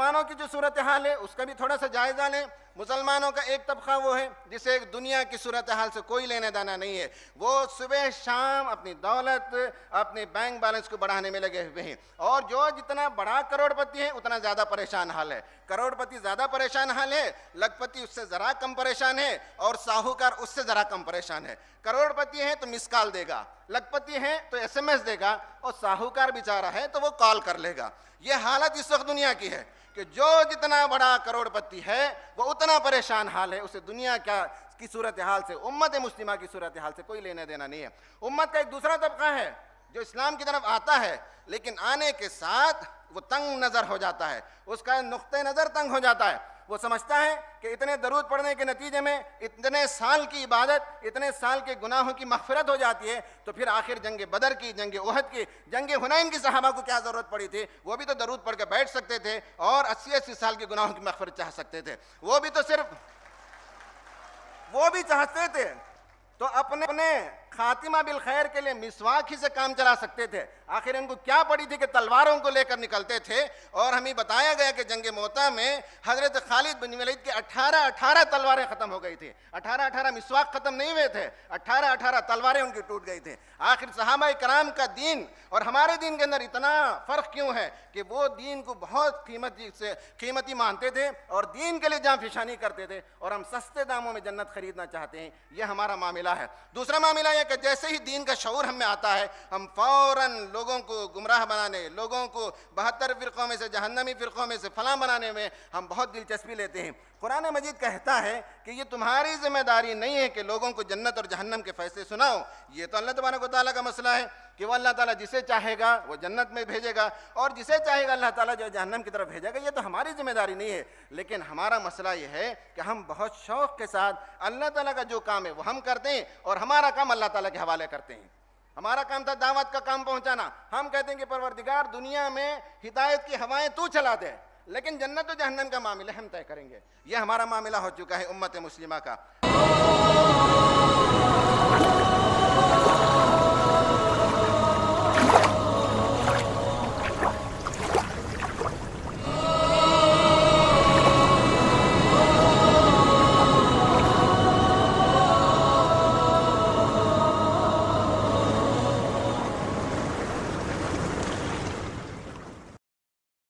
मुसलमानों की जो सूरत हाल है उसका भी थोड़ा सा जायज़ा लें। मुसलमानों का एक तबका वो है जिसे एक दुनिया की सूरत हाल से कोई लेना देना नहीं है। वो सुबह शाम अपनी दौलत, अपने बैंक बैलेंस को बढ़ाने में लगे हुए हैं। और जो जितना बड़ा करोड़पति है उतना ज़्यादा परेशान हाल है। करोड़पति ज़्यादा परेशान हाल है, लखपति उससे ज़रा कम परेशान है, और साहूकार उससे ज़रा कम परेशान है। करोड़पति है तो मिस कॉल देगा, लखपति है तो SMS देगा, और साहूकार बेचारा है तो वो कॉल कर लेगा। ये हालत इस वक्त दुनिया की है कि जो जितना बड़ा करोड़पति है वो उतना परेशान हाल है। उसे दुनिया क्या की सूरत हाल से, उम्मत मुस्लिमा की सूरत हाल से कोई लेना देना नहीं है। उम्मत का एक दूसरा तबका है जो इस्लाम की तरफ आता है, लेकिन आने के साथ वो तंग नज़र हो जाता है, उसका नुक्ते नज़र तंग हो जाता है। वो समझता है कि इतने दरूद पढ़ने के नतीजे में इतने साल की इबादत, इतने साल के गुनाहों की मग़फ़िरत हो जाती है, तो फिर आखिर जंग बदर की, जंग उहद की, जंग हुनैन की सहाबा को क्या ज़रूरत पड़ी थी? वो भी तो दरूद पढ़ के बैठ सकते थे और 80-80 साल के गुनाहों की मग़फ़िरत चाह सकते थे। वो भी तो सिर्फ वो भी चाहते थे तो अपने खातिमा बिल खैर के लिए मिसवाक ही से काम चला सकते थे। आखिर इनको क्या पड़ी थी कि तलवारों को लेकर निकलते थे। और हमें बताया गया कि जंग मोता में हजरत खालिद बिन वलीद की 18 तलवारें खत्म हो गई थी। 18 मिसवाक खत्म नहीं हुए थे, 18 तलवारें उनकी टूट गई थी। आखिर सहाबा कराम का दीन और हमारे दीन के अंदर इतना फ़र्क क्यों है कि वो दीन को बहुत कीमती मानते थे और दीन के लिए जान फिशानी करते थे, और हम सस्ते दामों में जन्नत खरीदना चाहते हैं। यह हमारा मामला है। दूसरा मामला यह कि जैसे ही दीन का शऊर हमें आता है, हम फ़ौरन लोगों को गुमराह बनाने, लोगों को 72 फ़िरक़ों में से, जहन्नमी फ़िरक़ों में से फलां बनाने में हम बहुत दिलचस्पी लेते हैं। कुरान मजीद कहता है कि ये तुम्हारी जिम्मेदारी नहीं है कि लोगों को जन्नत और जहन्नम के फैसले सुनाओ। ये तो अल्लाह तबारक व तआला का मसला है कि वो अल्लाह ताला जिसे चाहेगा वो जन्नत में भेजेगा और जिसे चाहेगा अल्लाह ताला जो जहन्नम की तरफ भेजेगा। ये तो हमारी जिम्मेदारी नहीं है। लेकिन हमारा मसला ये है कि हम बहुत शौक़ के साथ अल्लाह ताला का जो काम है वो हम करते हैं और हमारा काम अल्लाह ताला के हवाले करते हैं। हमारा काम था दावत का काम पहुँचाना। हम कहते हैं कि परवरदिगार दुनिया में हिदायत की हवाएं तू चला दे, लेकिन जन्नत और जहन्नम का मामला हम तय करेंगे। यह हमारा मामला हो चुका है उम्मत मुस्लिमा का।